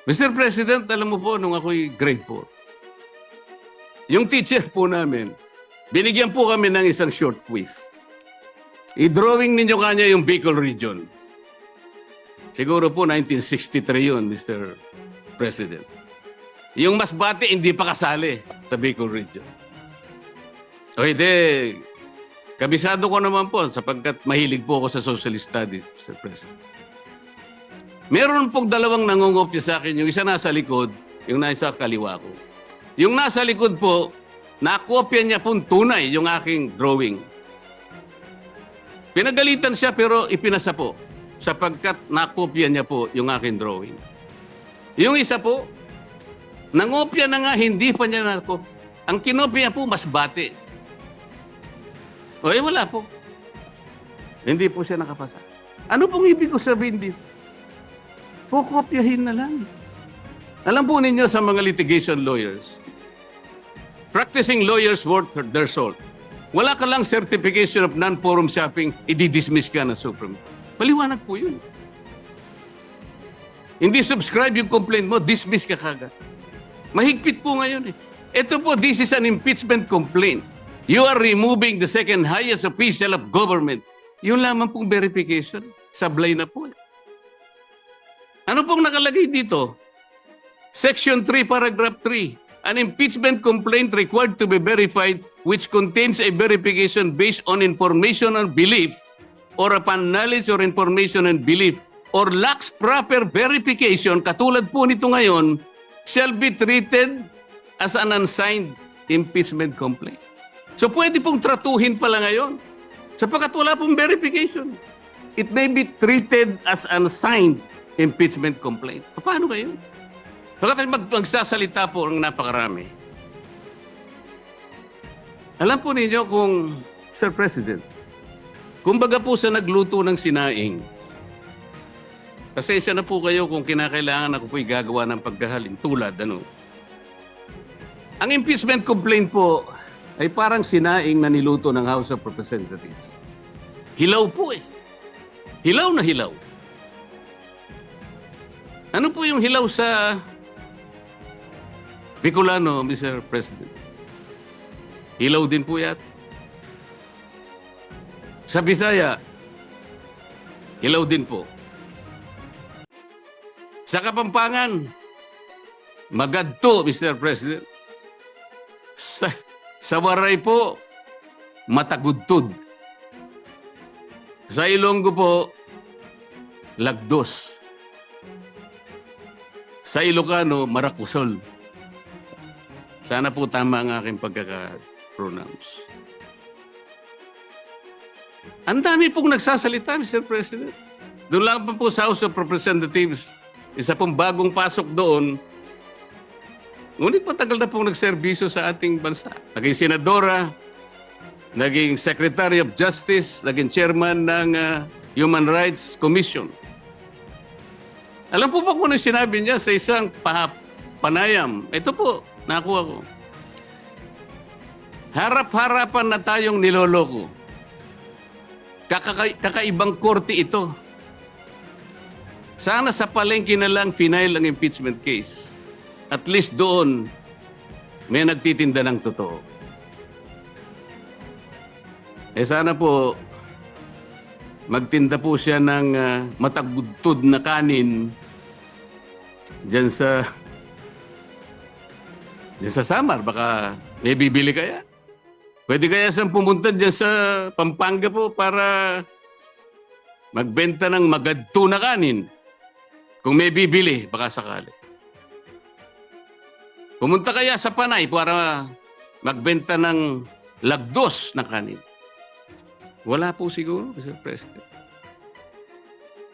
Mr. President, alam mo po, nung ako'y grade 4, yung teacher po namin, binigyan po kami ng isang short quiz. I-drawing ninyo kanya yung Bicol region. Siguro po 1963 yun, Mr. President. Yung Masbate, hindi pa kasali sa Bicol region. O hindi, kabisado ko naman po sapagkat mahilig po ako sa social studies, Mr. President. Meron pong dalawang nangungopya sa akin. Yung isa nasa likod, yung nasa kaliwa ko. Yung nasa likod po, nakopya niya pong tunay yung aking drawing. Pinagalitan siya pero ipinasa po sapagkat nakopya niya po yung aking drawing. Yung isa po, nangopya na nga, hindi pa niya nakopya. Ang kinopya po, Masbate. O wala po. Hindi po siya nakapasa. Ano pong ibig ko sabihin dito? Kukopyahin na lang. Alam po ninyo sa mga litigation lawyers, practicing lawyers worth their salt. Wala ka lang certification of non-forum shopping, i-dismiss ka ng Supreme Court. Paliwanag po yun. Hindi subscribe yung complaint mo, dismiss ka kagad. Mahigpit po ngayon eh. Ito po, this is an impeachment complaint. You are removing the second highest official of government. Yun lamang pong verification. Sablay na po eh. Ano pong nakalagay dito? Section 3, paragraph 3. An impeachment complaint required to be verified which contains a verification based on information or belief or upon knowledge or information and belief or lacks proper verification, katulad po nito ngayon, shall be treated as an unsigned impeachment complaint. So pwede pong tratuhin pala ngayon sapagkat wala pong verification. It may be treated as unsigned impeachment complaint. Paano kayo? Pagkatapos magsasalita po ang napakarami. Alam po ninyo kung, Sir President, kumbaga po sa nagluto ng sinaing, pasensya na po kayo kung kinakailangan ako po'y gagawa ng pagkahalin tulad, ano. Ang impeachment complaint po ay parang sinaing na niluto ng House of Representatives. Hilaw po eh. Hilaw na hilaw. Ano po yung hilaw sa Bicolano, Mr. President? Hilaw din po yata. Sa Bisaya, hilaw din po. Sa Kapampangan, magadto, Mr. President. Sa Waray po, matagudtod. Sa Ilonggo po, lagdos. Sa Ilocano, marakusol. Sana po tama ang aking pagkaka-pronounce. Ang dami pong nagsasalita, Mr. President. Doon lang pa po sa House of Representatives, isa pong bagong pasok doon. Ngunit matagal na pong nagserbisyo sa ating bansa. Naging senadora, naging Secretary of Justice, naging chairman ng Human Rights Commission. Alam po ba kung ano sinabi niya sa isang panayam? Ito po, nakuha ko. Harap-harapan na tayong niloloko. Kakaibang korte ito. Sana sa palengke na lang final ang impeachment case. At least doon, may nagtitinda ng totoo. Sana po, magtinda po siya ng matagudtod na kanin diyan sa Samar. Baka may bibili kaya. Pwede kaya siyang pumunta diyan sa Pampanga po para magbenta ng magadto na kanin. Kung may bibili, baka sakali. Pumunta kaya sa Panay para magbenta ng lagdos na kanin. Wala po siguro, Mr. President.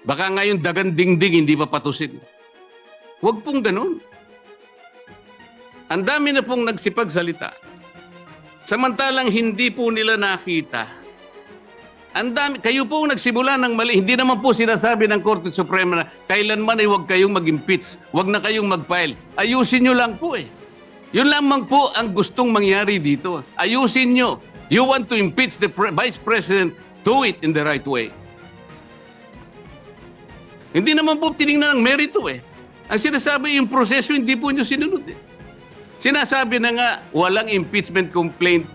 Baka ngayon dagan dingding, hindi pa patusin. Huwag pong ganun. Ang dami na pong nagsipagsalita. Samantalang hindi po nila nakita. Ang dami, kayo po nagsimula ng mali. Hindi naman po sinasabi ng Korte Suprema na kailanman ay huwag kayong mag-impeach, huwag na kayong mag-file. Ayusin nyo lang po eh. Yun lamang po ang gustong mangyari dito. Ayusin nyo. You want to impeach the Vice President, do it in the right way. Hindi naman po tinignan ng merito eh. Ang sinasabi, yung proseso, hindi po nyo sinunod eh. Sinasabi na nga, walang impeachment complaint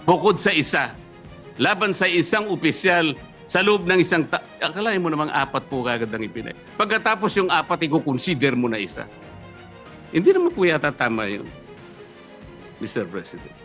bukod sa isa. Laban sa isang opisyal sa loob ng isang akalain mo namang 4 po kagad ang ipinay. Pagkatapos yung 4, i-consider mo na isa. Hindi naman po yata tama yun, Mr. President.